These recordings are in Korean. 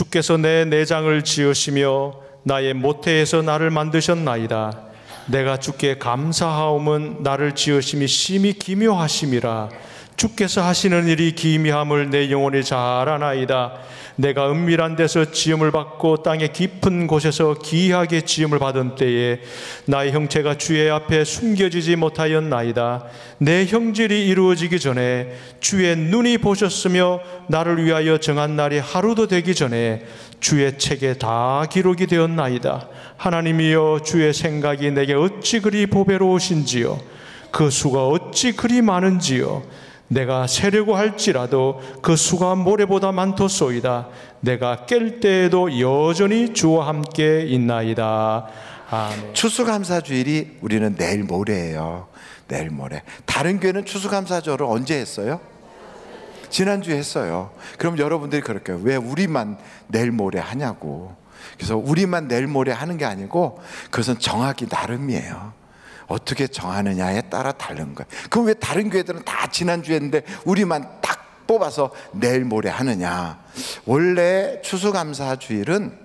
주께서 내 내장을 지으시며 나의 모태에서 나를 만드셨나이다. 내가 주께 감사하옴은 나를 지으심이 심히 기묘하심이라. 주께서 하시는 일이 기미함을 내 영혼이 잘 아나이다. 내가 은밀한 데서 지음을 받고 땅의 깊은 곳에서 기이하게 지음을 받은 때에 나의 형체가 주의 앞에 숨겨지지 못하였나이다. 내 형질이 이루어지기 전에 주의 눈이 보셨으며 나를 위하여 정한 날이 하루도 되기 전에 주의 책에 다 기록이 되었나이다. 하나님이여, 주의 생각이 내게 어찌 그리 보배로우신지요, 그 수가 어찌 그리 많은지요. 내가 세려고 할지라도 그 수가 모래보다 많도소이다. 내가 깰 때에도 여전히 주와 함께 있나이다. 아멘. 추수감사주일이 우리는 내일 모레예요. 내일 모레. 다른 교회는 추수감사절을 언제 했어요? 지난주에 했어요. 그럼 여러분들이 그럴까요? 왜 우리만 내일 모레 하냐고. 그래서 우리만 내일 모레 하는 게 아니고 그것은 정하기 나름이에요. 어떻게 정하느냐에 따라 다른 거예요. 그럼 왜 다른 교회들은 다 지난주에 했는데 우리만 딱 뽑아서 내일 모레 하느냐? 원래 추수감사주일은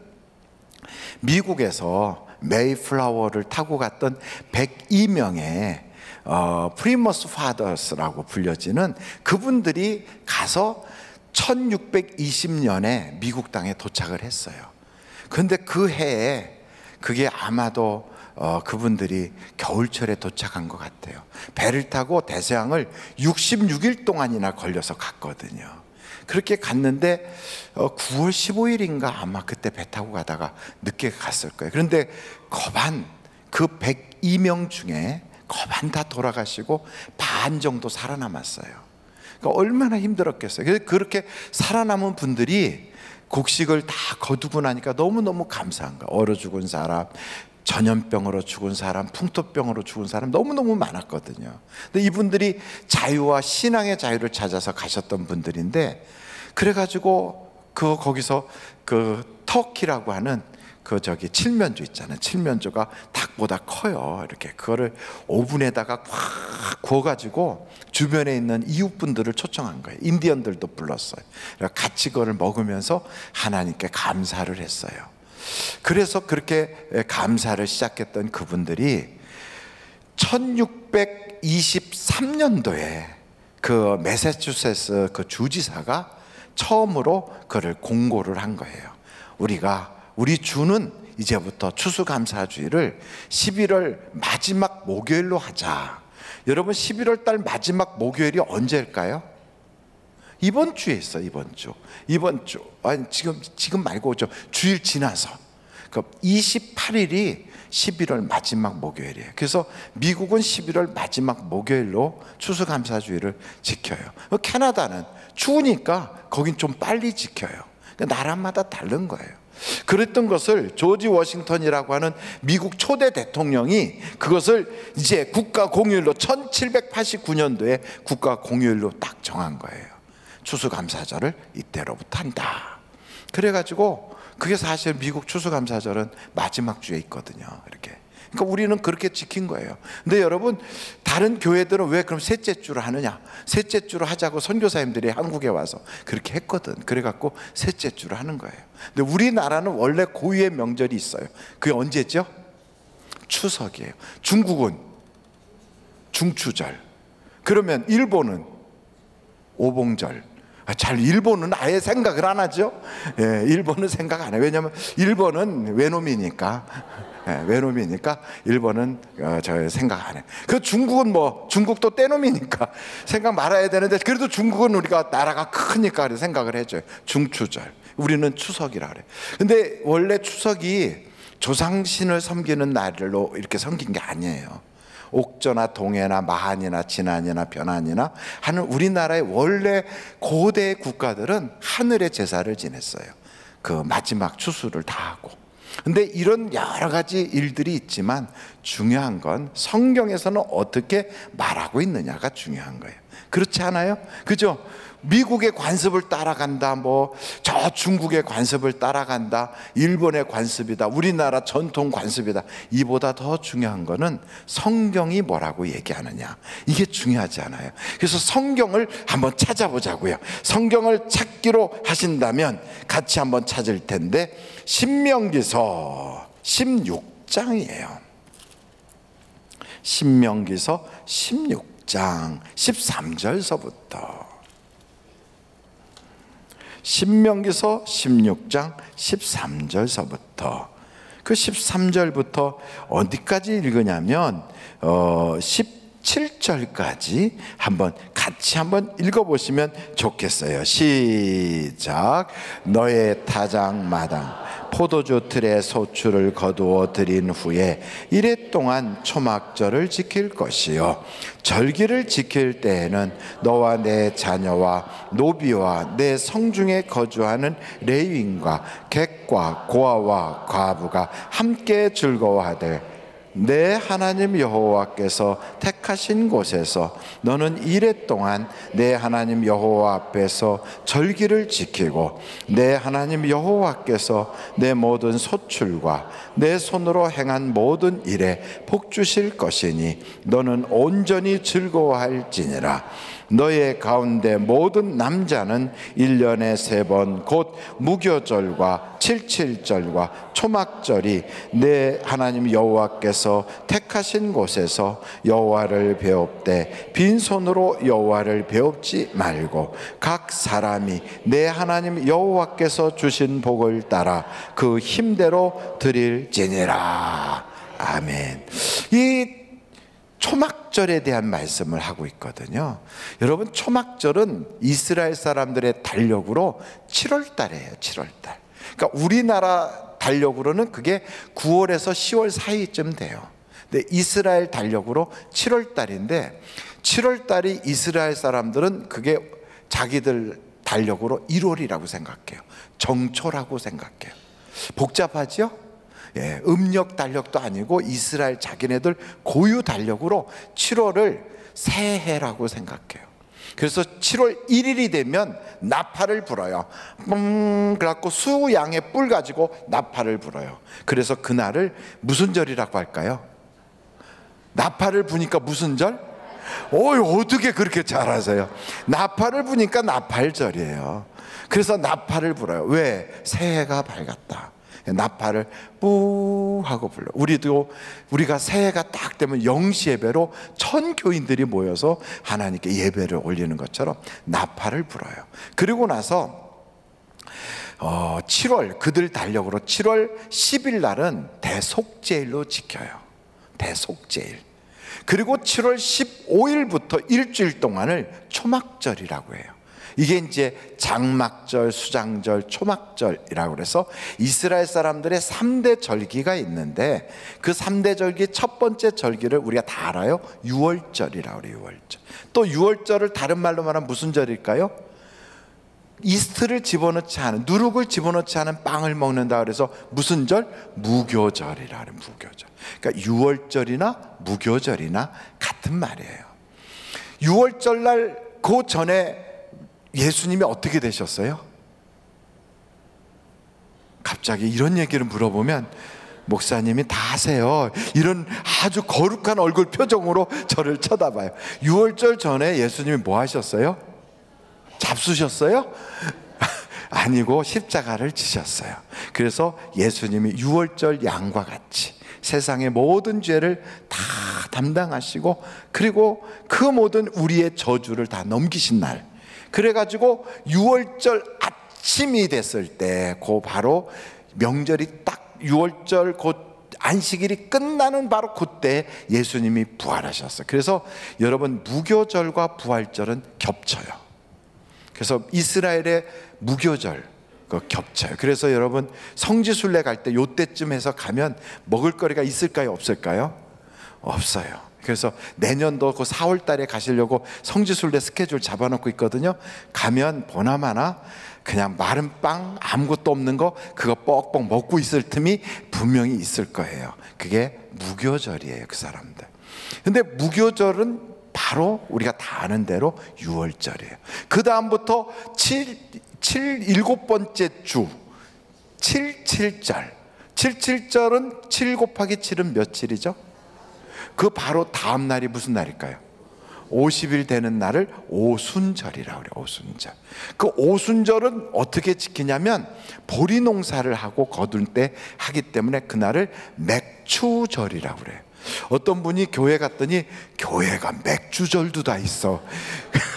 미국에서 메이플라워를 타고 갔던 102명의 프리머스 파더스라고 불려지는 그분들이 가서 1620년에 미국 땅에 도착을 했어요. 그런데 그 해에 그게 아마도 그분들이 겨울철에 도착한 것 같아요. 배를 타고 대서양을 66일 동안이나 걸려서 갔거든요. 그렇게 갔는데 9월 15일인가 아마 그때 배 타고 가다가 늦게 갔을 거예요. 그런데 거반 그 102명 중에 거반 다 돌아가시고 반 정도 살아남았어요. 그러니까 얼마나 힘들었겠어요. 그래서 그렇게 살아남은 분들이 곡식을 다 거두고 나니까 너무너무 감사한 거예요. 얼어 죽은 사람, 전염병으로 죽은 사람, 풍토병으로 죽은 사람 너무너무 많았거든요. 근데 이분들이 자유와 신앙의 자유를 찾아서 가셨던 분들인데, 그래가지고 거기서 터키라고 하는 칠면조 있잖아요. 칠면조가 닭보다 커요. 이렇게 그거를 오븐에다가 꽉 구워가지고 주변에 있는 이웃분들을 초청한 거예요. 인디언들도 불렀어요. 같이 그거를 먹으면서 하나님께 감사를 했어요. 그래서 그렇게 감사를 시작했던 그분들이 1623년도에 그 매사추세츠 그 주지사가 처음으로 그를 공고를 한 거예요. 우리 주는 이제부터 추수감사주일을 11월 마지막 목요일로 하자. 여러분, 11월 달 마지막 목요일이 언제일까요? 이번 주에 있어. 이번 주 아니 지금 말고 주일 지나서 28일이 11월 마지막 목요일이에요. 그래서 미국은 11월 마지막 목요일로 추수감사주일을 지켜요. 캐나다는 추우니까 거긴 좀 빨리 지켜요. 나라마다 다른 거예요. 그랬던 것을 조지 워싱턴이라고 하는 미국 초대 대통령이 그것을 이제 국가 공휴일로 1789년도에 국가 공휴일로 딱 정한 거예요. 추수감사절을 이때로부터 한다. 그래가지고 그게 사실 미국 추수감사절은 마지막 주에 있거든요. 이렇게. 그러니까 우리는 그렇게 지킨 거예요. 근데 여러분, 다른 교회들은 왜 그럼 셋째 주를 하느냐? 셋째 주를 하자고 선교사님들이 한국에 와서 그렇게 했거든. 그래갖고 셋째 주를 하는 거예요. 근데 우리나라는 원래 고유의 명절이 있어요. 그게 언제죠? 추석이에요. 중국은 중추절. 그러면 일본은 오봉절. 일본은 아예 생각을 안 하죠. 예, 일본은 생각 안 해요. 왜냐하면 일본은 외놈이니까. 외놈이니까 일본은 생각 안 해요. 그 중국은 중국도 떼놈이니까 생각 말아야 되는데, 그래도 중국은 우리가 나라가 크니까 생각을 해줘요. 중추절. 우리는 추석이라 그래요. 근데 원래 추석이 조상신을 섬기는 날로 이렇게 섬긴 게 아니에요. 옥저나 동해나 마한이나 진안이나 변안이나 하는 우리나라의 원래 고대 국가들은 하늘의 제사를 지냈어요. 그 마지막 추수를 다 하고. 근데 이런 여러 가지 일들이 있지만 중요한 건 성경에서는 어떻게 말하고 있느냐가 중요한 거예요. 그렇지 않아요? 그죠? 미국의 관습을 따라간다, 뭐 저 중국의 관습을 따라간다, 일본의 관습이다, 우리나라 전통 관습이다. 이보다 더 중요한 거는 성경이 뭐라고 얘기하느냐, 이게 중요하지 않아요. 그래서 성경을 한번 찾아보자고요. 성경을 찾기로 하신다면 같이 한번 찾을 텐데, 신명기서 16장이에요. 신명기서 16장 13절서부터, 신명기서 16장 13절서부터 그 13절부터 어디까지 읽으냐면 17절까지 같이 한번 읽어보시면 좋겠어요. 시작. 너의 타작마당 포도주 틀에 소출을 거두어 들인 후에 이레 동안 초막절을 지킬 것이요, 절기를 지킬 때에는 너와 내 자녀와 노비와 내 성중에 거주하는 레위인과 객과 고아와 과부가 함께 즐거워하되, 내 하나님 여호와께서 택하신 곳에서 너는 이레 동안 내 하나님 여호와 앞에서 절기를 지키고, 내 하나님 여호와께서 내 모든 소출과 내 손으로 행한 모든 일에 복 주실 것이니 너는 온전히 즐거워할지니라. 너의 가운데 모든 남자는 1년에 3번 곧 무교절과 칠칠절과 초막절이 내 하나님 여호와께서 택하신 곳에서 여호와를 배웁되 빈손으로 여호와를 배웁지 말고 각 사람이 내 하나님 여호와께서 주신 복을 따라 그 힘대로 드릴지니라. 아멘. 이 초막절에 대한 말씀을 하고 있거든요. 여러분, 초막절은 이스라엘 사람들의 달력으로 7월 달이에요. 7월 달. 그러니까 우리나라 달력으로는 그게 9월에서 10월 사이쯤 돼요. 근데 이스라엘 달력으로 7월 달인데, 7월 달이 이스라엘 사람들은 그게 자기들 달력으로 1월이라고 생각해요. 정초라고 생각해요. 복잡하죠? 예, 음력 달력도 아니고 이스라엘 자기네들 고유 달력으로 7월을 새해라고 생각해요. 그래서 7월 1일이 되면 나팔을 불어요. 그래갖고 수양의 뿔 가지고 나팔을 불어요. 그래서 그날을 무슨 절이라고 할까요? 나팔을 부니까 무슨 절? 어떻게 그렇게 잘 아세요? 나팔을 부니까 나팔절이에요. 그래서 나팔을 불어요. 왜? 새해가 밝았다. 나팔을 뿌 하고 불러. 우리가 새해가 딱 되면 영시 예배로 천 교인들이 모여서 하나님께 예배를 올리는 것처럼 나팔을 불어요. 그리고 나서 7월, 그들 달력으로 7월 10일 날은 대속제일로 지켜요. 대속제일. 그리고 7월 15일부터 일주일 동안을 초막절이라고 해요. 이게 이제 장막절, 수장절, 초막절이라고 그래서 이스라엘 사람들의 3대 절기가 있는데, 그 3대 절기 첫 번째 절기를 우리가 다 알아요. 유월절이라고 그래요. 유월절. 또 유월절을 다른 말로 말하면 무슨 절일까요? 이스트를 집어넣지 않은, 누룩을 집어넣지 않은 빵을 먹는다 그래서 무슨 절? 무교절이라 그래요. 무교절. 그러니까 유월절이나 무교절이나 같은 말이에요. 유월절 날 그 전에 예수님이 어떻게 되셨어요? 갑자기 이런 얘기를 물어보면 목사님이 다 아세요. 이런 아주 거룩한 얼굴 표정으로 저를 쳐다봐요. 유월절 전에 예수님이 뭐 하셨어요? 잡수셨어요? 아니고 십자가를 지셨어요. 그래서 예수님이 유월절 양과 같이 세상의 모든 죄를 다 담당하시고, 그리고 그 모든 우리의 저주를 다 넘기신 날, 그래가지고 유월절 아침이 됐을 때, 그 바로 명절이 딱 유월절 곧 안식일이 끝나는 바로 그때 예수님이 부활하셨어요. 그래서 여러분, 무교절과 부활절은 겹쳐요. 그래서 이스라엘의 무교절 겹쳐요. 그래서 여러분, 성지순례 갈 때 요때쯤 해서 가면 먹을거리가 있을까요? 없을까요? 없어요. 그래서 내년도 그 4월 달에 가시려고 성지순례 스케줄 잡아놓고 있거든요. 가면 보나마나 그냥 마른 빵 아무것도 없는 거 그거 뻑뻑 먹고 있을 틈이 분명히 있을 거예요. 그게 무교절이에요. 그 사람들. 근데 무교절은 바로 우리가 다 아는 대로 유월절이에요. 그 다음부터 7번째 주 77절. 77절은 7 곱하기 7은 며칠이죠? 그 바로 다음 날이 무슨 날일까요? 50일 되는 날을 오순절이라고 그래요. 오순절. 그 오순절은 어떻게 지키냐면 보리 농사를 하고 거둘 때 하기 때문에 그날을 맥추절이라고 그래요. 어떤 분이 교회 갔더니 교회가 맥주절도 다 있어.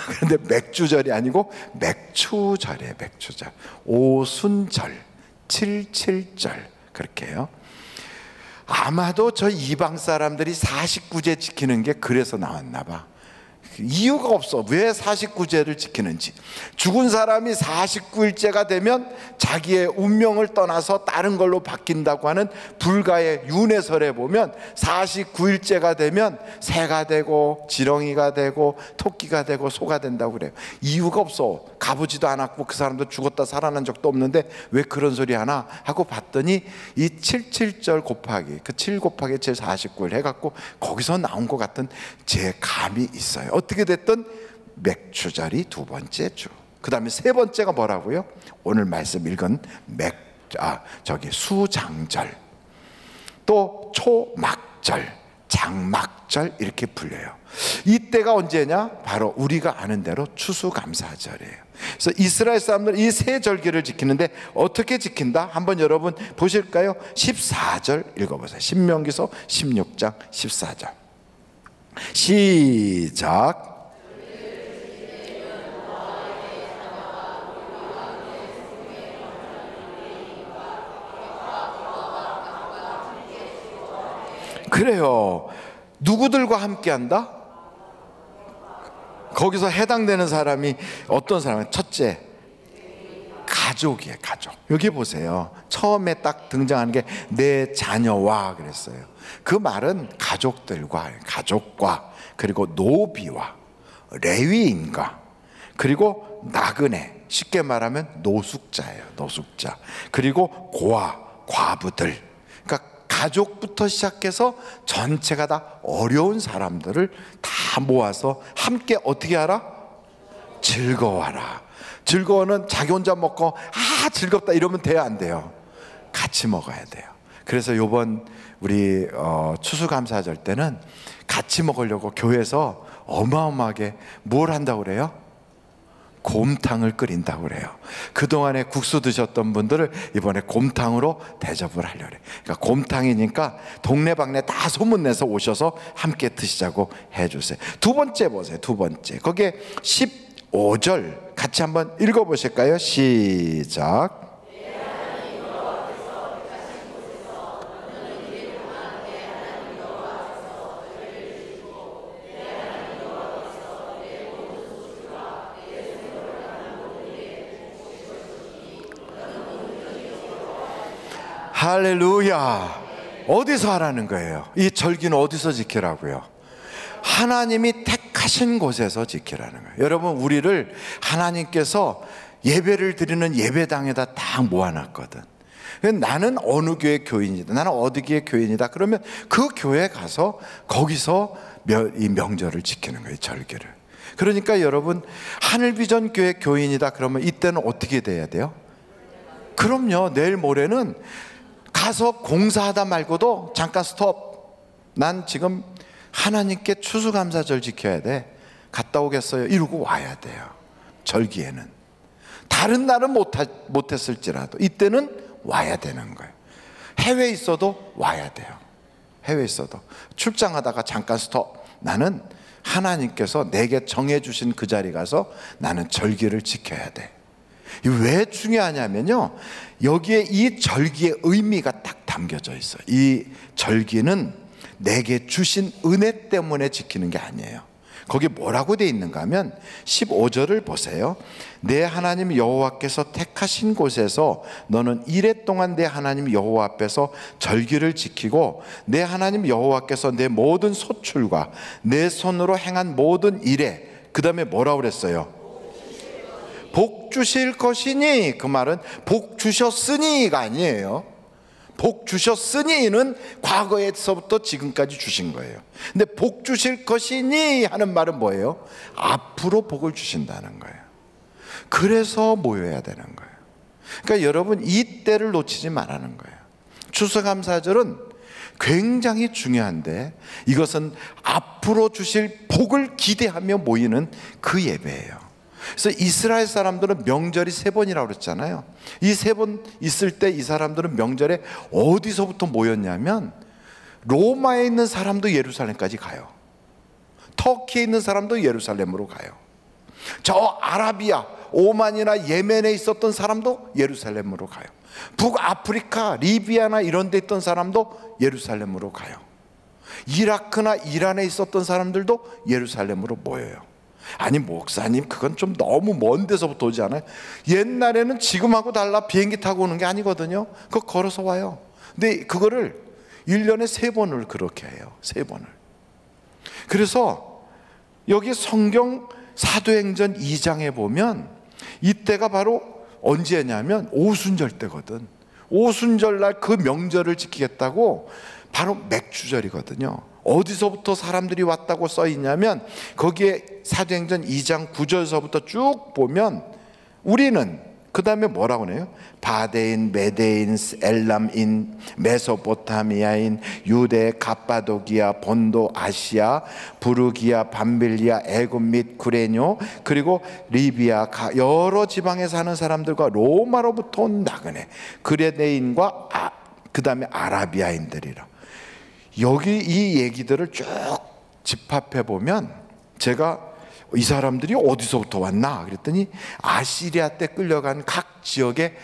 그런데 맥주절이 아니고 맥추절이에요. 맥추절. 오순절, 77절 그렇게 해요. 아마도 저 이방 사람들이 49제 지키는 게 그래서 나왔나 봐. 이유가 없어. 왜 49제를 지키는지. 죽은 사람이 49일째가 되면 자기의 운명을 떠나서 다른 걸로 바뀐다고 하는 불가의 윤회설에 보면 49일째가 되면 새가 되고 지렁이가 되고 토끼가 되고 소가 된다고 그래요. 이유가 없어. 가보지도 않았고 그 사람도 죽었다 살아난 적도 없는데 왜 그런 소리 하나 하고 봤더니 이 77절 곱하기 그 7 곱하기 7 49일 해갖고 거기서 나온 것 같은 제 감이 있어요. 어떻게 됐든 맥추절이 두 번째 주. 그 다음에 세 번째가 뭐라고요? 오늘 말씀 읽은 수장절, 또 초막절, 장막절 이렇게 불려요. 이때가 언제냐? 바로 우리가 아는 대로 추수감사절이에요. 그래서 이스라엘 사람들은 이 세 절기를 지키는데 어떻게 지킨다? 한번 여러분 보실까요? 14절 읽어보세요. 신명기서 16장 14절 시작. 그래요. 누구들과 함께 한다? 거기서 해당되는 사람이 어떤 사람이에요? 첫째, 가족이에요. 가족. 여기 보세요. 처음에 딱 등장하는 게 내 자녀와 그랬어요. 그 말은 가족들과, 가족과, 그리고 노비와 레위인과, 그리고 나그네, 쉽게 말하면 노숙자예요. 노숙자. 그리고 고아, 과부들. 그러니까 가족부터 시작해서 전체가 다 어려운 사람들을 다 모아서 함께 어떻게 하라? 즐거워하라. 즐거워는 자기 혼자 먹고 즐겁다 이러면 돼요, 안 돼요? 같이 먹어야 돼요. 그래서 요번 우리 추수감사절 때는 같이 먹으려고 교회에서 어마어마하게 뭘 한다고 그래요? 곰탕을 끓인다고 그래요. 그동안에 국수 드셨던 분들을 이번에 곰탕으로 대접을 하려고 그래요. 그러니까 곰탕이니까 동네방네 다 소문내서 오셔서 함께 드시자고 해주세요. 두 번째 보세요. 두 번째 거기에 15절 같이 한번 읽어보실까요? 시작. 할렐루야. 어디서 하라는 거예요? 이 절기는 어디서 지키라고요? 하나님이 택하신 곳에서 지키라는 거예요. 여러분, 우리를 하나님께서 예배를 드리는 예배당에다 다 모아놨거든. 나는 어느 교회 교인이다, 나는 어디 교회 교인이다 그러면 그 교회 가서 거기서 이 명절을 지키는 거예요. 절기를. 그러니까 여러분, 하늘비전 교회 교인이다 그러면 이때는 어떻게 돼야 돼요? 그럼요. 내일 모레는 가서 공사하다 말고도 잠깐 스톱. 난 지금 하나님께 추수감사절 지켜야 돼. 갔다 오겠어요. 이러고 와야 돼요. 절기에는. 다른 날은 못했을지라도 이때는 와야 되는 거예요. 해외에 있어도 와야 돼요. 해외에 있어도 출장하다가 잠깐 스톱. 나는 하나님께서 내게 정해주신 그 자리 가서 나는 절기를 지켜야 돼. 왜 중요하냐면요, 여기에 이 절기의 의미가 딱 담겨져 있어요. 이 절기는 내게 주신 은혜 때문에 지키는 게 아니에요. 거기 뭐라고 되어 있는가 하면 15절을 보세요. 내 하나님 여호와께서 택하신 곳에서 너는 이레 동안 내 하나님 여호와 앞에서 절기를 지키고 내 하나님 여호와께서 내 모든 소출과 내 손으로 행한 모든 일에, 그 다음에 뭐라고 그랬어요? 복 주실 것이니. 그 말은 복 주셨으니가 아니에요. 복 주셨으니는 과거에서부터 지금까지 주신 거예요. 근데 복 주실 것이니 하는 말은 뭐예요? 앞으로 복을 주신다는 거예요. 그래서 모여야 되는 거예요. 그러니까 여러분, 이 때를 놓치지 말라는 거예요. 추수감사절은 굉장히 중요한데 이것은 앞으로 주실 복을 기대하며 모이는 그 예배예요. 그래서 이스라엘 사람들은 명절이 3번이라고 그랬잖아요. 이 3번 있을 때 이 사람들은 명절에 어디서부터 모였냐면 로마에 있는 사람도 예루살렘까지 가요. 터키에 있는 사람도 예루살렘으로 가요. 저 아라비아, 오만이나 예멘에 있었던 사람도 예루살렘으로 가요. 북아프리카, 리비아나 이런 데 있던 사람도 예루살렘으로 가요. 이라크나 이란에 있었던 사람들도 예루살렘으로 모여요. 아니 목사님, 그건 좀 너무 먼 데서부터 오지 않아요? 옛날에는 지금하고 달라 비행기 타고 오는 게 아니거든요. 그거 걸어서 와요. 근데 그거를 1년에 3번을 그렇게 해요. 3번을. 그래서 여기 성경 사도행전 2장에 보면 이때가 바로 언제냐면 오순절 때거든. 오순절날 그 명절을 지키겠다고 바로 맥주절이거든요. 어디서부터 사람들이 왔다고 써 있냐면 거기에 사도행전 2장 9절서부터 쭉 보면 우리는 그 다음에 뭐라고 해요? 바데인, 메데인, 엘람인, 메소포타미아인, 유대, 갑바도기아, 본도, 아시아, 부르기아, 밤빌리아, 애굽 및 구레뇨, 그리고 리비아, 여러 지방에 사는 사람들과 로마로부터 온 나그네, 그레네인과 그 다음에 아라비아인들이라. 여기 이 얘기들을 쭉 집합해 보면 제가 이 사람들이 어디서부터 왔나 그랬더니 아시리아 때 끌려간 각 지역의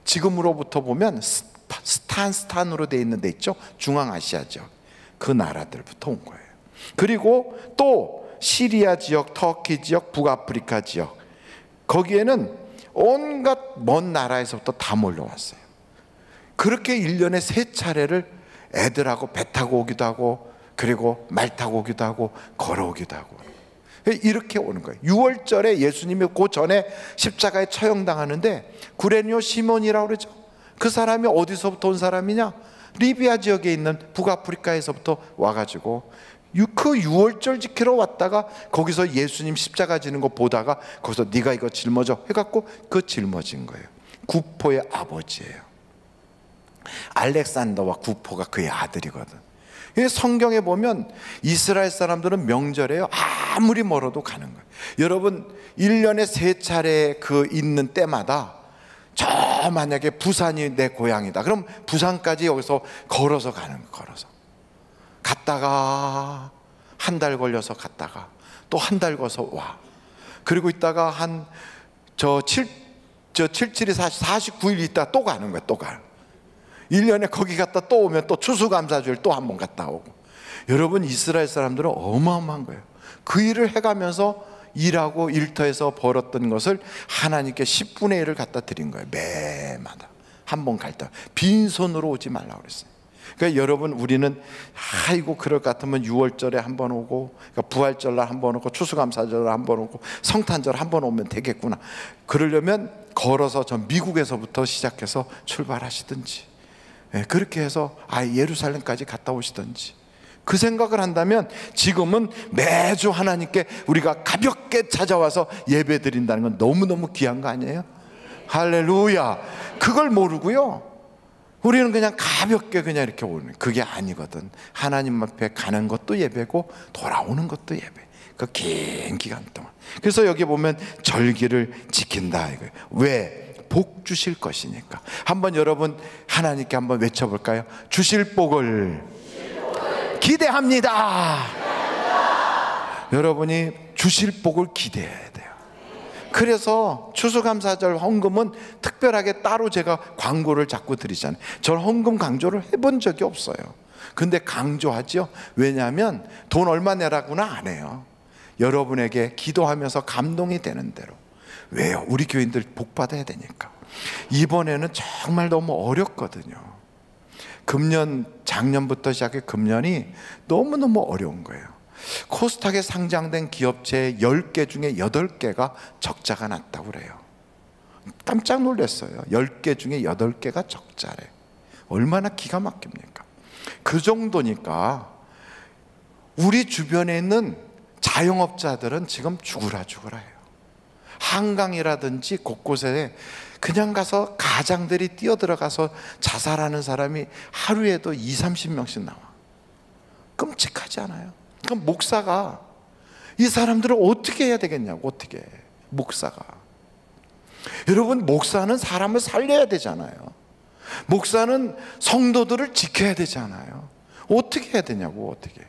지금으로부터 보면 스탄으로 되어 있는 데 있죠. 중앙아시아 지역, 그 나라들부터 온 거예요. 그리고 또 시리아 지역, 터키 지역, 북아프리카 지역, 거기에는 온갖 먼 나라에서부터 다 몰려왔어요. 그렇게 1년에 3차례를 애들하고 배 타고 오기도 하고, 그리고 말 타고 오기도 하고, 걸어오기도 하고, 이렇게 오는 거예요. 6월절에 예수님이 그 전에 십자가에 처형당하는데 구레뇨 시몬이라고 그러죠. 그 사람이 어디서부터 온 사람이냐? 리비아 지역에 있는 북아프리카에서부터 와가지고 그 6월절 지키러 왔다가 거기서 예수님 십자가 지는 거 보다가 거기서 네가 이거 짊어져 해갖고 그 짊어진 거예요. 구포의 아버지예요. 알렉산더와 구포가 그의 아들이거든. 성경에 보면 이스라엘 사람들은 명절에요 아무리 멀어도 가는 거예요. 여러분 1년에 3차례 그 있는 때마다 저 만약에 부산이 내 고향이다 그럼 부산까지 여기서 걸어서 가는 거예요. 걸어서 갔다가 한 달 걸려서 갔다가 또 한 달 걸어서 와. 그리고 있다가 한 7일이 49일 있다가 또 가는 거예요. 또 가요. 1년에 거기 갔다 또 오면 또 추수감사주일 또 한 번 갔다 오고. 여러분 이스라엘 사람들은 어마어마한 거예요. 그 일을 해가면서 일하고 일터에서 벌었던 것을 하나님께 10분의 1을 갖다 드린 거예요. 매마다 한 번 갈 때 빈손으로 오지 말라고 그랬어요. 그러니까 여러분 우리는 아이고 그럴 것 같으면 6월절에 한 번 오고, 그러니까 부활절날 한 번 오고, 추수감사절 한 번 오고, 성탄절 한 번 오면 되겠구나. 그러려면 걸어서 저 미국에서부터 시작해서 출발하시든지, 그렇게 해서 예루살렘까지 갔다 오시든지, 그 생각을 한다면 지금은 매주 하나님께 우리가 가볍게 찾아와서 예배 드린다는 건 너무너무 귀한 거 아니에요? 할렐루야. 그걸 모르고요 우리는 그냥 가볍게 그냥 이렇게 오는, 그게 아니거든. 하나님 앞에 가는 것도 예배고 돌아오는 것도 예배. 그 긴 기간 동안. 그래서 여기 보면 절기를 지킨다 이거예요. 왜? 복 주실 것이니까. 한번 여러분 하나님께 한번 외쳐볼까요? 주실 복을 기대합니다. 여러분이 주실 복을 기대해야 돼요. 그래서 추수감사절 헌금은 특별하게 따로 제가 광고를 자꾸 드리잖아요. 저는 헌금 강조를 해본 적이 없어요. 근데 강조하죠. 왜냐하면 돈 얼마 내라고는 안 해요. 여러분에게 기도하면서 감동이 되는 대로. 왜요? 우리 교인들 복 받아야 되니까. 이번에는 정말 너무 어렵거든요. 금년, 작년부터 시작해 금년이 너무너무 어려운 거예요. 코스닥에 상장된 기업체 10개 중에 8개가 적자가 났다고 그래요. 깜짝 놀랐어요. 10개 중에 8개가 적자래. 얼마나 기가 막힙니까? 그 정도니까 우리 주변에 있는 자영업자들은 지금 죽으라 해요. 한강이라든지 곳곳에 그냥 가서 가장들이 뛰어들어가서 자살하는 사람이 하루에도 20-30명씩 나와. 끔찍하지 않아요? 그럼 목사가 이 사람들을 어떻게 해야 되겠냐고. 어떻게 목사가. 여러분, 목사는 사람을 살려야 되잖아요. 목사는 성도들을 지켜야 되잖아요. 어떻게 해야 되냐고. 어떻게.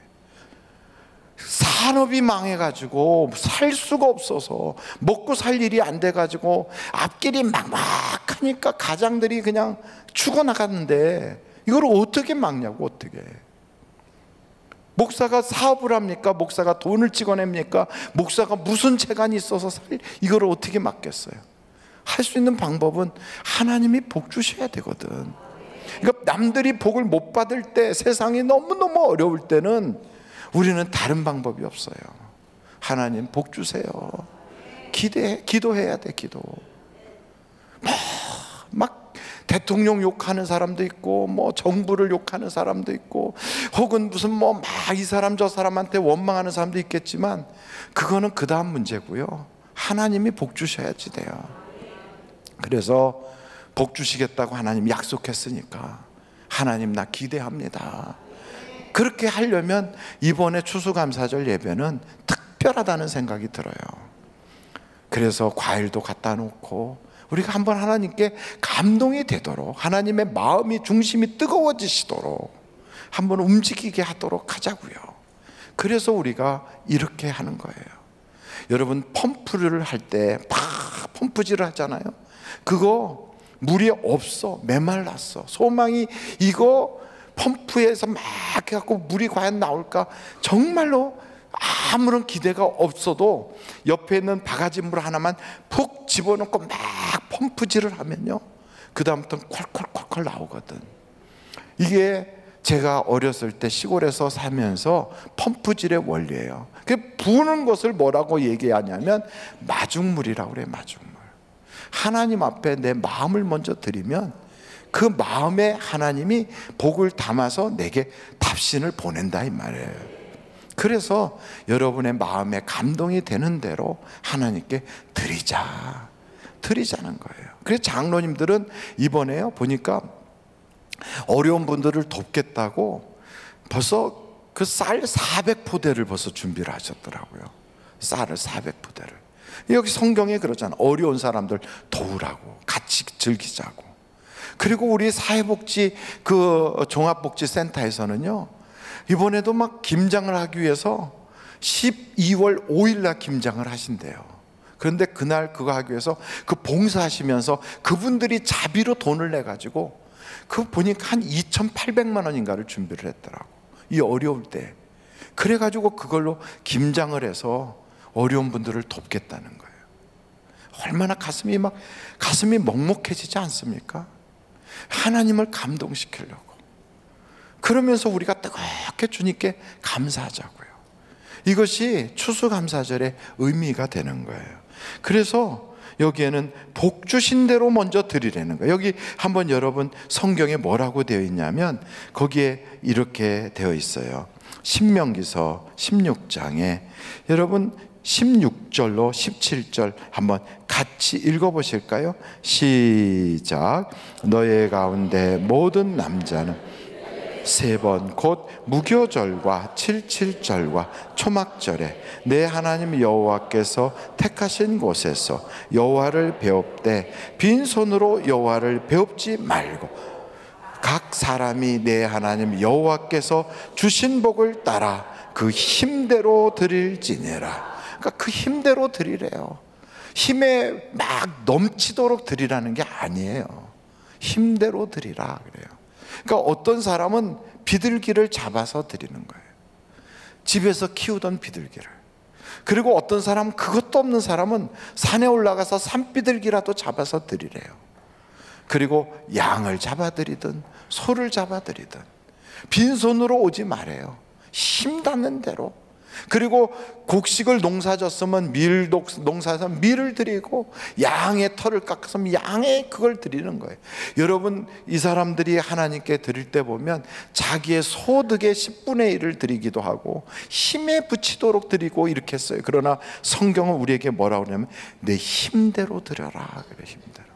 산업이 망해가지고 살 수가 없어서 먹고 살 일이 안 돼가지고 앞길이 막막하니까 가장들이 그냥 죽어나갔는데 이걸 어떻게 막냐고. 어떻게. 목사가 사업을 합니까? 목사가 돈을 찍어냅니까? 목사가 무슨 재간이 있어서 이걸 어떻게 막겠어요? 할 수 있는 방법은 하나님이 복 주셔야 되거든. 그러니까 남들이 복을 못 받을 때, 세상이 너무너무 어려울 때는 우리는 다른 방법이 없어요. 하나님 복 주세요. 기도해야 돼. 기도. 막 대통령 욕하는 사람도 있고, 뭐 정부를 욕하는 사람도 있고, 혹은 무슨 뭐 막 이 사람 저 사람한테 원망하는 사람도 있겠지만, 그거는 그 다음 문제고요. 하나님이 복 주셔야지 돼요. 그래서 복 주시겠다고 하나님 약속했으니까 하나님 나 기대합니다. 그렇게 하려면 이번에 추수감사절 예배는 특별하다는 생각이 들어요. 그래서 과일도 갖다 놓고 우리가 한번 하나님께 감동이 되도록, 하나님의 마음이 중심이 뜨거워지시도록 한번 움직이게 하도록 하자고요. 그래서 우리가 이렇게 하는 거예요. 여러분, 펌프를 할 때 막 펌프질을 하잖아요. 그거 물이 없어, 메말랐어. 소망이 이거 펌프에서 막 해갖고 물이 과연 나올까 정말로 아무런 기대가 없어도 옆에 있는 바가지물 하나만 푹 집어넣고 막 펌프질을 하면요, 그 다음부터는 콸콸콸콸 나오거든. 이게 제가 어렸을 때 시골에서 살면서 펌프질의 원리예요. 그 부는 것을 뭐라고 얘기하냐면 마중물이라고 그래요. 마중물. 하나님 앞에 내 마음을 먼저 드리면 그 마음에 하나님이 복을 담아서 내게 답신을 보낸다 이 말이에요. 그래서 여러분의 마음에 감동이 되는 대로 하나님께 드리자는 거예요. 그래서 장로님들은 이번에요 보니까 어려운 분들을 돕겠다고 벌써 그 쌀 400포대를 벌써 준비를 하셨더라고요. 쌀을 400포대를. 여기 성경에 그러잖아. 어려운 사람들 도우라고, 같이 즐기자고. 그리고 우리 사회복지 그 종합복지센터에서는요, 이번에도 막 김장을 하기 위해서 12월 5일 날 김장을 하신대요. 그런데 그날 그거 하기 위해서 그 봉사하시면서 그분들이 자비로 돈을 내 가지고 그 보니까 한 2,800만 원인가를 준비를 했더라고. 이 어려울 때. 그래 가지고 그걸로 김장을 해서 어려운 분들을 돕겠다는 거예요. 얼마나 가슴이 먹먹해지지 않습니까? 하나님을 감동시키려고. 그러면서 우리가 뜨겁게 주님께 감사하자고요. 이것이 추수감사절의 의미가 되는 거예요. 그래서 여기에는 복 주신 대로 먼저 드리라는 거예요. 여기 한번 여러분 성경에 뭐라고 되어 있냐면 거기에 이렇게 되어 있어요. 신명기서 16장에 여러분 16절로 17절 한번 같이 읽어보실까요? 시작. 너의 가운데 모든 남자는 3번 곧 무교절과 77절과 초막절에 내 하나님 여호와께서 택하신 곳에서 여호와를 배웁되 빈손으로 여호와를 배웁지 말고 각 사람이 내 하나님 여호와께서 주신 복을 따라 그 힘대로 드릴지니라. 그러니까 그 힘대로 드리래요. 힘에 막 넘치도록 드리라는 게 아니에요. 힘대로 드리라 그래요. 그러니까 어떤 사람은 비둘기를 잡아서 드리는 거예요. 집에서 키우던 비둘기를. 그리고 어떤 사람은 그것도 없는 사람은 산에 올라가서 산비둘기라도 잡아서 드리래요. 그리고 양을 잡아드리든 소를 잡아드리든 빈손으로 오지 말아요. 힘 닿는 대로. 그리고 곡식을 농사졌으면 밀 농사에서 밀을 드리고, 양의 털을 깎았으면 양의 그걸 드리는 거예요. 여러분, 이 사람들이 하나님께 드릴 때 보면 자기의 소득의 10분의 1을 드리기도 하고 힘에 부치도록 드리고 이렇게 했어요. 그러나 성경은 우리에게 뭐라고 그러냐면 내 힘대로 드려라 그래. 힘대로.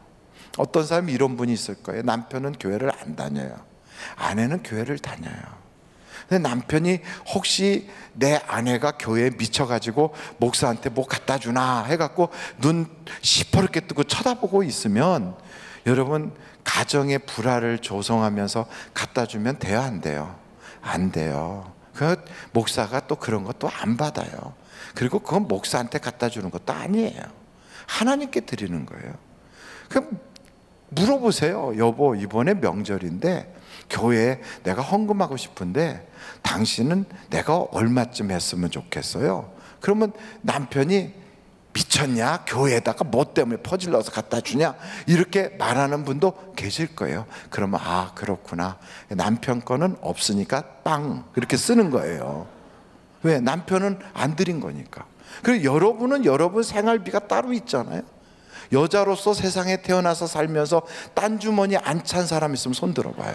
어떤 사람이 이런 분이 있을 거예요. 남편은 교회를 안 다녀요. 아내는 교회를 다녀요. 근데 남편이 혹시 내 아내가 교회에 미쳐가지고 목사한테 뭐 갖다 주나 해갖고 눈 시퍼렇게 뜨고 쳐다보고 있으면, 여러분, 가정의 불화를 조성하면서 갖다 주면 돼요, 안 돼요? 안 돼요. 그 목사가 또 그런 것도 안 받아요. 그리고 그건 목사한테 갖다 주는 것도 아니에요. 하나님께 드리는 거예요. 그럼 물어보세요. 여보, 이번에 명절인데 교회에 내가 헌금하고 싶은데 당신은 내가 얼마쯤 했으면 좋겠어요? 그러면 남편이 미쳤냐? 교회에다가 뭐 때문에 퍼질러서 갖다 주냐? 이렇게 말하는 분도 계실 거예요. 그러면 아, 그렇구나. 남편 거는 없으니까 빵 그렇게 쓰는 거예요. 왜? 남편은 안 드린 거니까. 그리고 여러분은 여러분 생활비가 따로 있잖아요. 여자로서 세상에 태어나서 살면서 딴 주머니 안 찬 사람 있으면 손 들어봐요.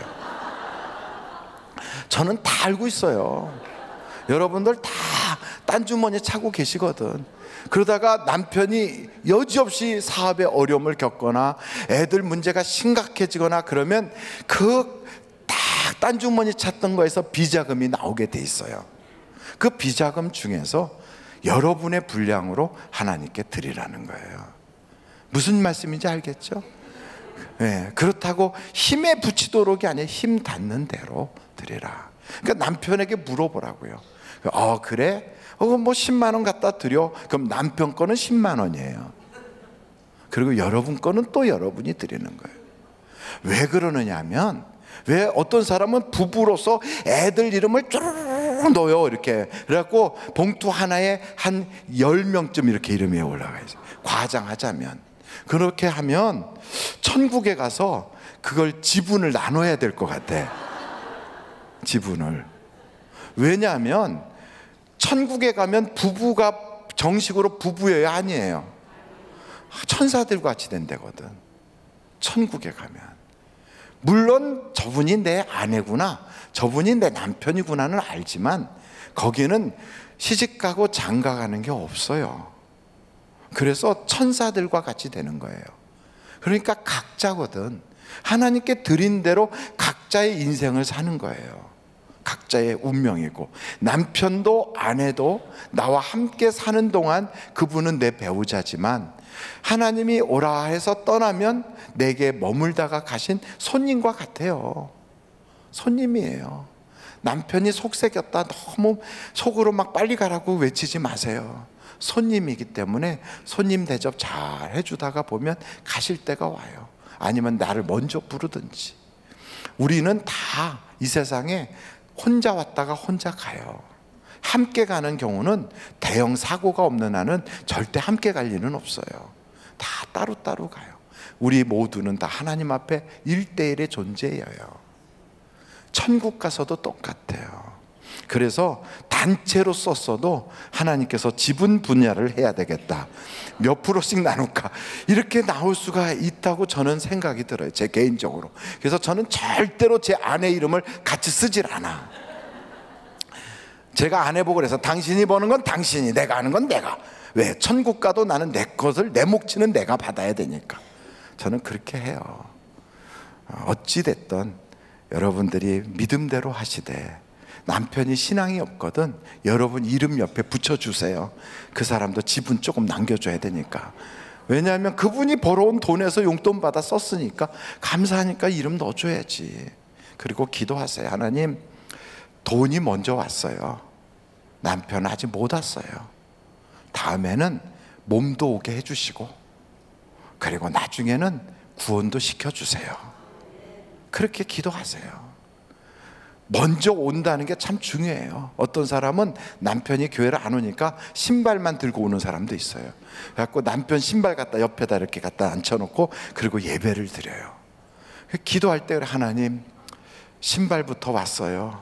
저는 다 알고 있어요. 여러분들 다 딴 주머니에 차고 계시거든. 그러다가 남편이 여지없이 사업에 어려움을 겪거나 애들 문제가 심각해지거나 그러면 그 딱 딴 주머니 찾던 거에서 비자금이 나오게 돼 있어요. 그 비자금 중에서 여러분의 분량으로 하나님께 드리라는 거예요. 무슨 말씀인지 알겠죠? 네, 그렇다고 힘에 부치도록이 아니라 힘 닿는 대로 드리라. 그러니까 남편에게 물어보라고요. 그래? 뭐 10만 원 갖다 드려. 그럼 남편 거는 10만 원이에요. 그리고 여러분 거는 또 여러분이 드리는 거예요. 왜 그러느냐면, 왜 어떤 사람은 부부로서 애들 이름을 쭈르르 넣어요. 이렇게. 그래갖고 봉투 하나에 한 10명쯤 이렇게 이름이 올라가 있어요. 과장하자면. 그렇게 하면 천국에 가서 그걸 지분을 나눠야 될 것 같아. 지분을. 왜냐하면 천국에 가면 부부가 정식으로 부부여야 아니에요. 천사들과 같이 된다거든. 천국에 가면. 물론 저분이 내 아내구나, 저분이 내 남편이구나는 알지만 거기는 시집가고 장가가는 게 없어요. 그래서 천사들과 같이 되는 거예요. 그러니까 각자거든. 하나님께 드린 대로 각자의 인생을 사는 거예요. 각자의 운명이고, 남편도 아내도 나와 함께 사는 동안 그분은 내 배우자지만 하나님이 오라 해서 떠나면 내게 머물다가 가신 손님과 같아요. 손님이에요. 남편이 속색였다 너무 속으로 막 빨리 가라고 외치지 마세요. 손님이기 때문에 손님 대접 잘 해주다가 보면 가실 때가 와요. 아니면 나를 먼저 부르든지. 우리는 다 이 세상에 혼자 왔다가 혼자 가요. 함께 가는 경우는 대형 사고가 없는 한은 절대 함께 갈 일은 없어요. 다 따로따로 가요. 우리 모두는 다 하나님 앞에 1대1의 존재예요. 천국 가서도 똑같아요. 그래서 단체로 썼어도 하나님께서 지분 분야를 해야 되겠다, 몇 프로씩 나눌까, 이렇게 나올 수가 있다고 저는 생각이 들어요. 제 개인적으로. 그래서 저는 절대로 제 아내 이름을 같이 쓰질 않아. 제가 아내 보고 그래서 당신이 버는 건 당신이, 내가 하는 건 내가. 왜? 천국 가도 나는 내 것을, 내 몫치는 내가 받아야 되니까. 저는 그렇게 해요. 어찌됐든 여러분들이 믿음대로 하시되, 남편이 신앙이 없거든 여러분 이름 옆에 붙여주세요. 그 사람도 지분 조금 남겨줘야 되니까. 왜냐하면 그분이 벌어온 돈에서 용돈 받아 썼으니까 감사하니까 이름 넣어줘야지. 그리고 기도하세요. 하나님, 돈이 먼저 왔어요. 남편은 아직 못 왔어요. 다음에는 몸도 오게 해주시고, 그리고 나중에는 구원도 시켜주세요. 그렇게 기도하세요. 먼저 온다는 게 참 중요해요. 어떤 사람은 남편이 교회를 안 오니까 신발만 들고 오는 사람도 있어요. 그래갖고 남편 신발 갖다 옆에다 이렇게 갖다 앉혀놓고 그리고 예배를 드려요. 기도할 때 하나님, 신발부터 왔어요.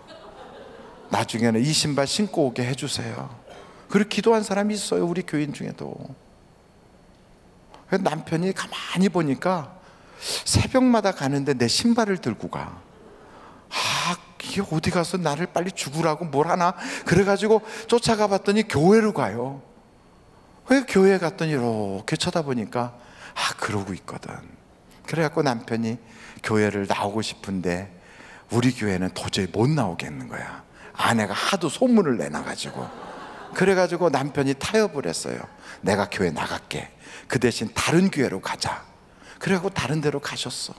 나중에는 이 신발 신고 오게 해주세요. 그렇게 기도한 사람이 있어요, 우리 교인 중에도. 남편이 가만히 보니까 새벽마다 가는데 내 신발을 들고 가. 이게 어디 가서 나를 빨리 죽으라고 뭘 하나? 그래가지고 쫓아가 봤더니 교회로 가요. 왜 교회에 갔더니 이렇게 쳐다보니까 그러고 있거든. 그래갖고 남편이 교회를 나오고 싶은데 우리 교회는 도저히 못 나오겠는 거야. 아내가 하도 소문을 내놔가지고. 그래가지고 남편이 타협을 했어요. 내가 교회 나갈게. 그 대신 다른 교회로 가자. 그래갖고 다른 데로 가셨어.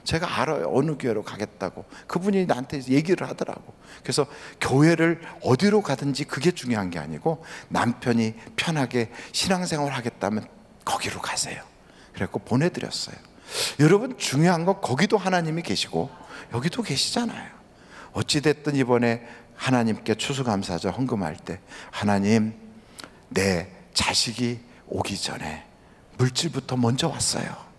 제가 알아요, 어느 교회로 가겠다고. 그분이 나한테 얘기를 하더라고. 그래서 교회를 어디로 가든지 그게 중요한 게 아니고 남편이 편하게 신앙생활을 하겠다면 거기로 가세요. 그래갖고 보내드렸어요. 여러분, 중요한 건 거기도 하나님이 계시고 여기도 계시잖아요. 어찌됐든 이번에 하나님께 추수감사절 헌금할 때, 하나님, 내 자식이 오기 전에 물질부터 먼저 왔어요.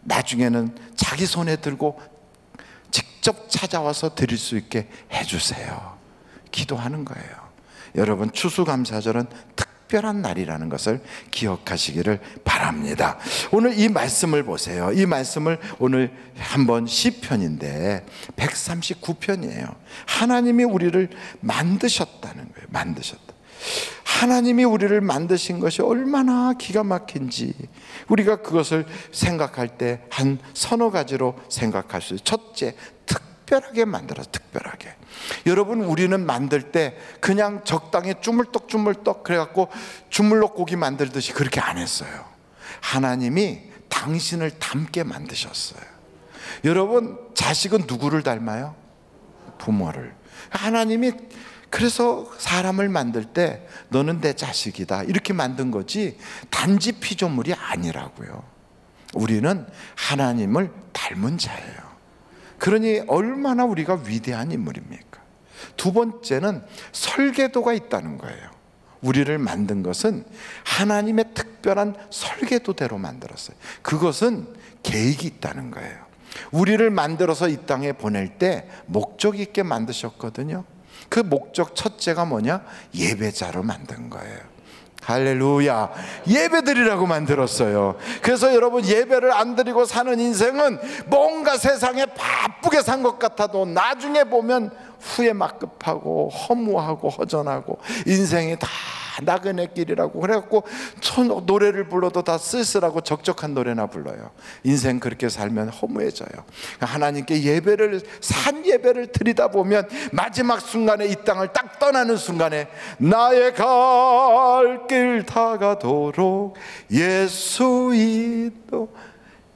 나중에는 자기 손에 들고 직접 찾아와서 드릴 수 있게 해주세요. 기도하는 거예요. 여러분, 추수감사절은 특별한 날이라는 것을 기억하시기를 바랍니다. 오늘 이 말씀을 보세요. 이 말씀을 오늘 한번 시편인데 139편이에요. 하나님이 우리를 만드셨다는 거예요. 만드셨다. 하나님이 우리를 만드신 것이 얼마나 기가 막힌지 우리가 그것을 생각할 때 한 서너 가지로 생각할 수 있어요. 첫째, 특별하게 만들어서, 특별하게. 여러분, 우리는 만들 때 그냥 적당히 주물떡 그래갖고 주물럭 고기 만들듯이 그렇게 안 했어요. 하나님이 당신을 닮게 만드셨어요. 여러분, 자식은 누구를 닮아요? 부모를. 하나님이 그래서 사람을 만들 때 너는 내 자식이다 이렇게 만든 거지 단지 피조물이 아니라고요. 우리는 하나님을 닮은 자예요. 그러니 얼마나 우리가 위대한 인물입니까? 두 번째는 설계도가 있다는 거예요. 우리를 만든 것은 하나님의 특별한 설계도대로 만들었어요. 그것은 계획이 있다는 거예요. 우리를 만들어서 이 땅에 보낼 때 목적 있게 만드셨거든요. 그 목적 첫째가 뭐냐? 예배자로 만든 거예요. 할렐루야. 예배드리라고 만들었어요. 그래서 여러분, 예배를 안 드리고 사는 인생은 뭔가 세상에 바쁘게 산 것 같아도 나중에 보면 후회 막급하고 허무하고 허전하고 인생이 다 나그네 길이라고 그래갖고 노래를 불러도 다 쓸쓸하고 적적한 노래나 불러요. 인생 그렇게 살면 허무해져요. 하나님께 산 예배를 드리다 보면 마지막 순간에 이 땅을 딱 떠나는 순간에 나의 갈 길 다가도록 예수 인도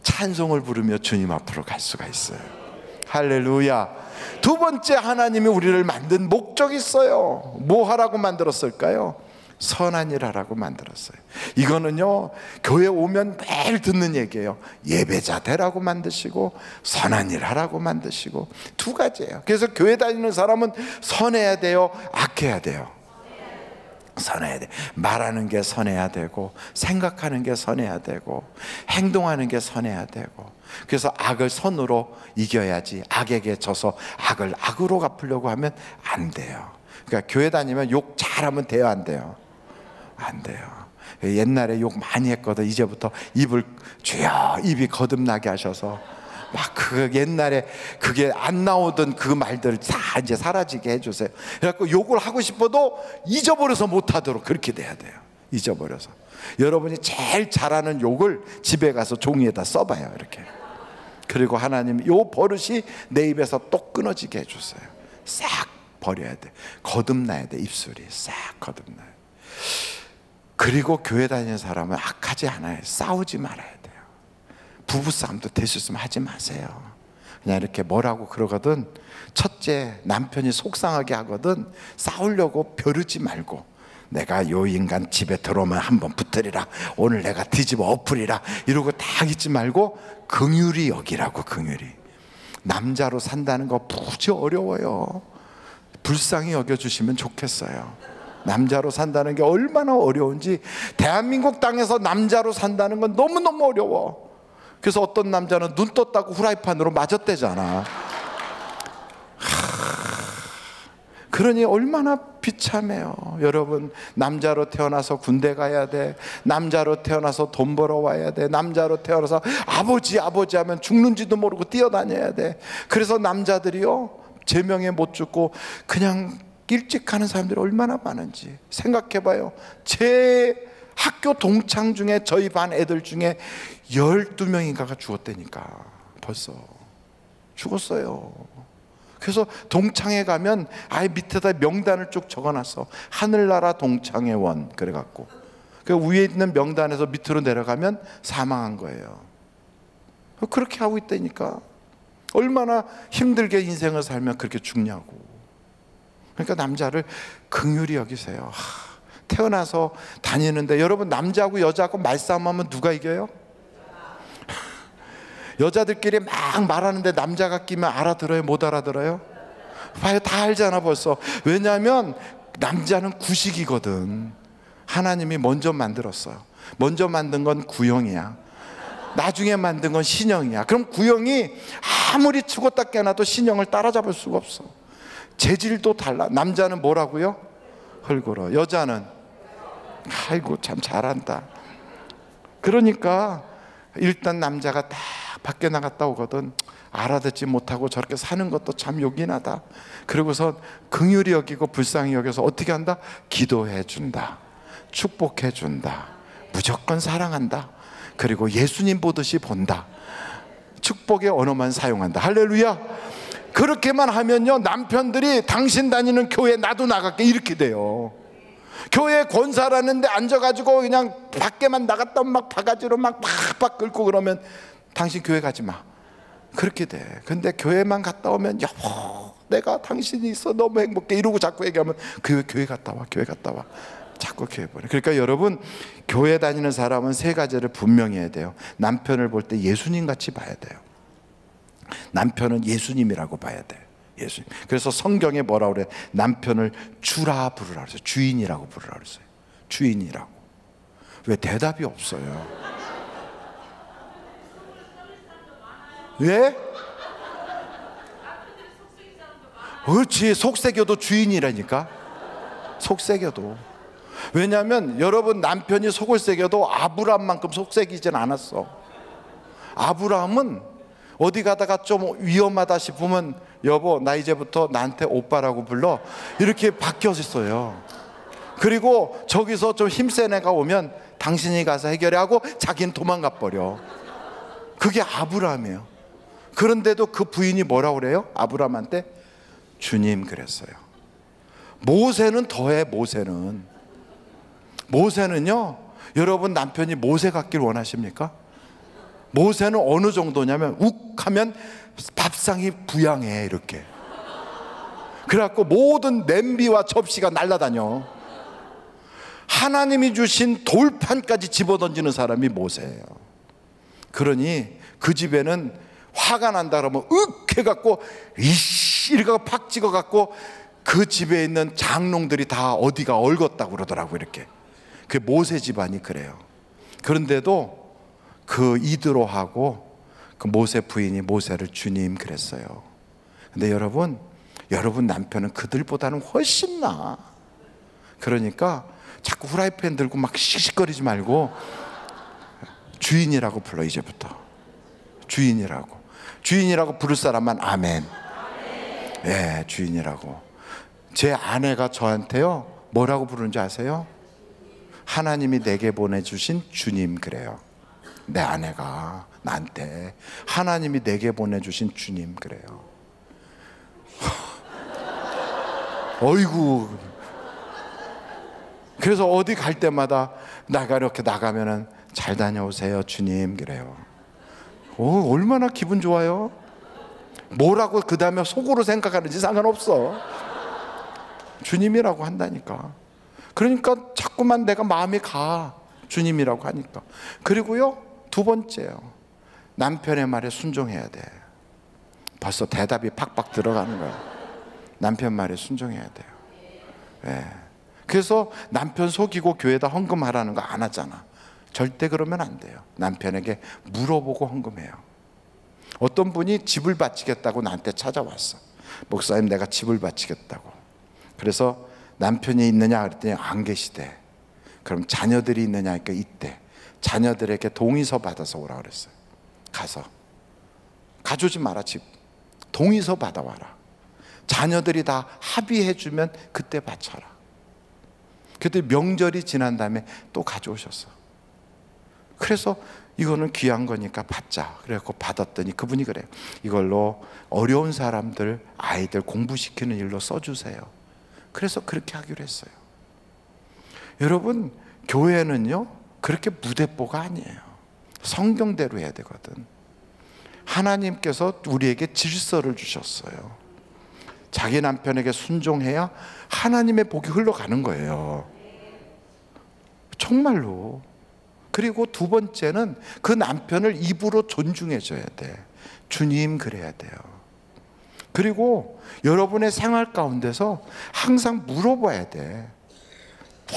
찬송을 부르며 주님 앞으로 갈 수가 있어요. 할렐루야. 두 번째, 하나님이 우리를 만든 목적이 있어요. 뭐 하라고 만들었을까요? 선한 일 하라고 만들었어요. 이거는요, 교회 오면 매일 듣는 얘기예요. 예배자 되라고 만드시고 선한 일 하라고 만드시고, 두 가지예요. 그래서 교회 다니는 사람은 선해야 돼요, 악해야 돼요? 선해야 돼. 말하는 게 선해야 되고, 생각하는 게 선해야 되고, 행동하는 게 선해야 되고. 그래서 악을 선으로 이겨야지, 악에게 져서 악을 악으로 갚으려고 하면 안 돼요. 그러니까 교회 다니면 욕 잘하면 돼요, 안 돼요? 안 돼요. 옛날에 욕 많이 했거든. 이제부터 입을 주여 입이 거듭나게 하셔서 막 그 옛날에 그게 안 나오던 그 말들 다 이제 사라지게 해주세요. 그래갖고 욕을 하고 싶어도 잊어버려서 못하도록 그렇게 돼야 돼요. 잊어버려서. 여러분이 제일 잘하는 욕을 집에 가서 종이에다 써봐요, 이렇게. 그리고 하나님 요 버릇이 내 입에서 또 끊어지게 해주세요. 싹 버려야 돼. 거듭나야 돼. 입술이 싹 거듭나야 돼. 그리고 교회 다니는 사람은 악하지 않아요. 싸우지 말아야 돼요. 부부싸움도 될 수 있으면 하지 마세요. 그냥 이렇게 뭐라고 그러거든. 첫째, 남편이 속상하게 하거든. 싸우려고 벼르지 말고, 내가 요 인간 집에 들어오면 한번 붙으리라, 오늘 내가 뒤집어 엎으리라, 이러고 딱 있지 말고 긍휼히 여기라고. 긍휼히. 남자로 산다는 거 무지 어려워요. 불쌍히 여겨주시면 좋겠어요. 남자로 산다는 게 얼마나 어려운지. 대한민국 땅에서 남자로 산다는 건 너무너무 어려워. 그래서 어떤 남자는 눈 떴다고 후라이팬으로 맞았대잖아. 그러니 얼마나 비참해요. 여러분, 남자로 태어나서 군대 가야 돼. 남자로 태어나서 돈 벌어 와야 돼. 남자로 태어나서 아버지 하면 죽는지도 모르고 뛰어다녀야 돼. 그래서 남자들이요, 제명에 못 죽고 그냥 일찍 가는 사람들이 얼마나 많은지 생각해봐요. 제 학교 동창 중에 저희 반 애들 중에 12명인가가 죽었다니까. 벌써 죽었어요. 그래서 동창회 가면 아예 밑에다 명단을 쭉 적어놨어. 하늘나라 동창회원 그래갖고 그 위에 있는 명단에서 밑으로 내려가면 사망한 거예요. 그렇게 하고 있다니까. 얼마나 힘들게 인생을 살면 그렇게 죽냐고. 그러니까 남자를 긍휼히 여기세요. 태어나서 다니는데, 여러분, 남자하고 여자하고 말싸움하면 누가 이겨요? 여자들끼리 막 말하는데 남자가 끼면 알아들어요? 못 알아들어요? 봐요, 다 알잖아 벌써. 왜냐하면 남자는 구식이거든. 하나님이 먼저 만들었어요. 먼저 만든 건 구형이야. 나중에 만든 건 신형이야. 그럼 구형이 아무리 죽었다 깨어나도 신형을 따라잡을 수가 없어. 재질도 달라. 남자는 뭐라고요? 헐거러. 여자는, 아이고 참 잘한다. 그러니까 일단 남자가 딱 밖에 나갔다 오거든. 알아듣지 못하고 저렇게 사는 것도 참 요긴하다. 그러고서 긍휼히 여기고 불쌍히 여겨서 어떻게 한다? 기도해 준다. 축복해 준다. 무조건 사랑한다. 그리고 예수님 보듯이 본다. 축복의 언어만 사용한다. 할렐루야. 그렇게만 하면요, 남편들이 당신 다니는 교회 나도 나갈게 이렇게 돼요. 교회 권사라는 데 앉아가지고 그냥 밖에만 나갔다 오면 막 바가지로 막 팍팍 긁고 그러면 당신 교회 가지 마. 그렇게 돼. 근데 교회만 갔다 오면 여보 내가 당신이 있어 너무 행복해 이러고 자꾸 얘기하면 교회 갔다 와, 교회 갔다 와. 자꾸 교회 보내. 그러니까 여러분, 교회 다니는 사람은 세 가지를 분명히 해야 돼요. 남편을 볼 때 예수님 같이 봐야 돼요. 남편은 예수님이라고 봐야 돼요. 예수님. 그래서 성경에 뭐라고 그래? 남편을 주라 부르라 그랬어요. 주인이라고 부르라 그랬어요. 주인이라고. 왜 대답이 없어요? 왜? 그렇지. 속삭여도 주인이라니까. 속삭여도. 왜냐하면 여러분, 남편이 속을 새겨도 아브라함만큼 속삭이진 않았어. 아브라함은 어디 가다가 좀 위험하다 싶으면 여보 나 이제부터 나한테 오빠라고 불러 이렇게 바뀌었어요. 그리고 저기서 좀 힘센 애가 오면 당신이 가서 해결해 하고 자기는 도망가 버려. 그게 아브라함이에요. 그런데도 그 부인이 뭐라고 그래요? 아브라함한테 주님 그랬어요. 모세는 더해. 모세는요, 여러분 남편이 모세 같길 원하십니까? 모세는 어느 정도냐면 욱 하면 밥상이 부양해 이렇게. 그래갖고 모든 냄비와 접시가 날아다녀. 하나님이 주신 돌판까지 집어던지는 사람이 모세예요. 그러니 그 집에는 화가 난다 그러면 윽 해갖고 이씨 이렇게 팍 찍어갖고 그 집에 있는 장롱들이 다 어디가 얼었다고 그러더라고. 이렇게. 그 모세 집안이 그래요. 그런데도 그 이드로하고 그 모세 부인이 모세를 주님 그랬어요. 근데 여러분 남편은 그들보다는 훨씬 나아. 그러니까 자꾸 후라이팬 들고 막 씩씩거리지 말고 주인이라고 불러. 이제부터 주인이라고 부를 사람만 아멘. 예, 주인이라고. 제 아내가 저한테요 뭐라고 부르는지 아세요? 하나님이 내게 보내주신 주님 그래요. 내 아내가 나한테 하나님이 내게 보내주신 주님 그래요. 어이구. 그래서 어디 갈 때마다 나가 이렇게 나가면은 잘 다녀오세요 주님 그래요. 얼마나 기분 좋아요. 뭐라고 그 다음에 속으로 생각하는지 상관없어. 주님이라고 한다니까. 그러니까 자꾸만 내가 마음이 가. 주님이라고 하니까. 그리고요, 두 번째요, 남편의 말에 순종해야 돼. 벌써 대답이 팍팍 들어가는 거야. 남편 말에 순종해야 돼요. 네. 그래서 남편 속이고 교회에다 헌금하라는 거 안 하잖아. 절대 그러면 안 돼요. 남편에게 물어보고 헌금해요. 어떤 분이 집을 바치겠다고 나한테 찾아왔어. 목사님 내가 집을 바치겠다고. 그래서 남편이 있느냐 그랬더니 안 계시대. 그럼 자녀들이 있느냐 하니까 있대. 자녀들에게 동의서 받아서 오라 그랬어요. 가서 가져오지 마라. 집 동의서 받아와라. 자녀들이 다 합의해 주면 그때 바쳐라. 그때 명절이 지난 다음에 또 가져오셨어. 그래서 이거는 귀한 거니까 받자. 그래갖고 받았더니 그분이 그래요. 이걸로 어려운 사람들 아이들 공부시키는 일로 써주세요. 그래서 그렇게 하기로 했어요. 여러분, 교회는요 그렇게 무대뽀가 아니에요. 성경대로 해야 되거든. 하나님께서 우리에게 질서를 주셨어요. 자기 남편에게 순종해야 하나님의 복이 흘러가는 거예요. 정말로. 그리고 두 번째는 그 남편을 입으로 존중해 줘야 돼. 주님 그래야 돼요. 그리고 여러분의 생활 가운데서 항상 물어봐야 돼.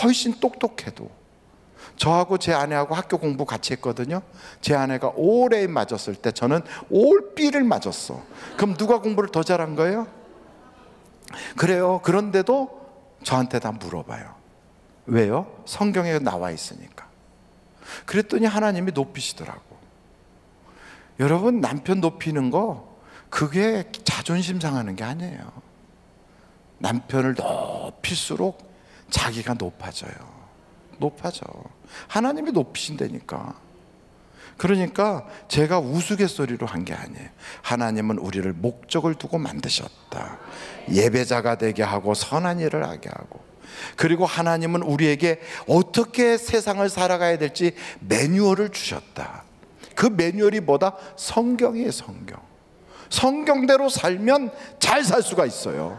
훨씬 똑똑해도. 저하고 제 아내하고 학교 공부 같이 했거든요. 제 아내가 올A 맞았을 때 저는 올 B를 맞았어. 그럼 누가 공부를 더 잘한 거예요? 그래요. 그런데도 저한테 다 물어봐요. 왜요? 성경에 나와 있으니까. 그랬더니 하나님이 높이시더라고. 여러분, 남편 높이는 거 그게 자존심 상하는 게 아니에요. 남편을 높일수록 자기가 높아져요. 높아져. 하나님이 높이신다니까. 그러니까 제가 우스갯소리로 한 게 아니에요. 하나님은 우리를 목적을 두고 만드셨다. 예배자가 되게 하고 선한 일을 하게 하고, 그리고 하나님은 우리에게 어떻게 세상을 살아가야 될지 매뉴얼을 주셨다. 그 매뉴얼이 뭐다? 성경이에요. 성경. 성경대로 살면 잘 살 수가 있어요.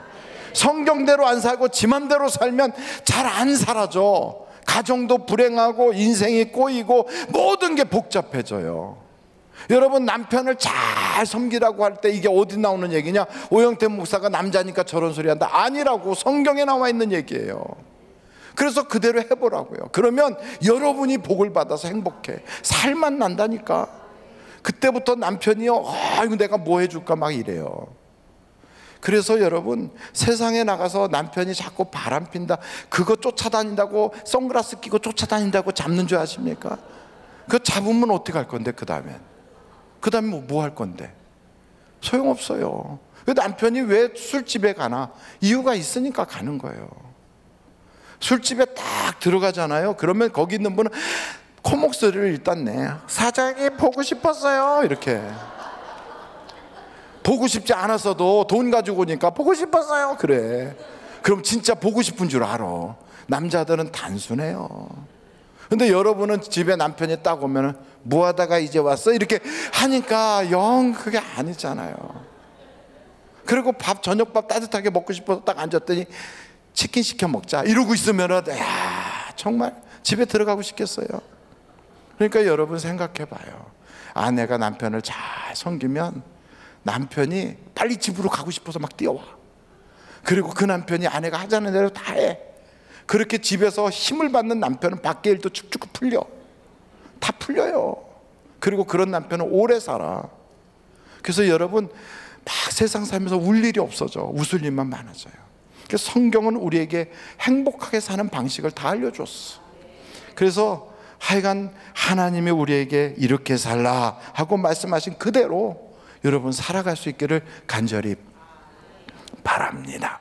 성경대로 안 살고 지 맘대로 살면 잘 안 살아져. 가정도 불행하고 인생이 꼬이고 모든 게 복잡해져요. 여러분, 남편을 잘 섬기라고 할 때 이게 어디 나오는 얘기냐? 오영태 목사가 남자니까 저런 소리 한다. 아니라고. 성경에 나와 있는 얘기예요. 그래서 그대로 해보라고요. 그러면 여러분이 복을 받아서 행복해. 살만 난다니까. 그때부터 남편이요, 이거 내가 뭐 해줄까 막 이래요. 그래서 여러분, 세상에 나가서 남편이 자꾸 바람 핀다, 그거 쫓아다닌다고, 선글라스 끼고 쫓아다닌다고 잡는 줄 아십니까? 그거 잡으면 어떻게 할 건데? 그 다음에 뭐 할 건데? 소용없어요. 남편이 왜 술집에 가나? 이유가 있으니까 가는 거예요. 술집에 딱 들어가잖아요. 그러면 거기 있는 분은 콧목소리를 일단 내. 사장님 보고 싶었어요. 이렇게. 보고 싶지 않았어도 돈 가지고 오니까 보고 싶었어요. 그래. 그럼 진짜 보고 싶은 줄 알아. 남자들은 단순해요. 근데 여러분은 집에 남편이 딱 오면은 뭐 하다가 이제 왔어? 이렇게 하니까 영 그게 아니잖아요. 그리고 저녁밥 따뜻하게 먹고 싶어서 딱 앉았더니 치킨 시켜 먹자 이러고 있으면은, 야, 정말 집에 들어가고 싶겠어요. 그러니까 여러분 생각해 봐요. 아내가 남편을 잘 섬기면 남편이 빨리 집으로 가고 싶어서 막 뛰어와. 그리고 그 남편이 아내가 하자는 대로 다 해. 그렇게 집에서 힘을 받는 남편은 밖에 일도 축축 풀려. 다 풀려요. 그리고 그런 남편은 오래 살아. 그래서 여러분, 막 세상 살면서 울 일이 없어져. 웃을 일만 많아져요. 그래서 성경은 우리에게 행복하게 사는 방식을 다 알려줬어. 그래서 하여간 하나님이 우리에게 이렇게 살라 하고 말씀하신 그대로 여러분 살아갈 수 있기를 간절히 바랍니다.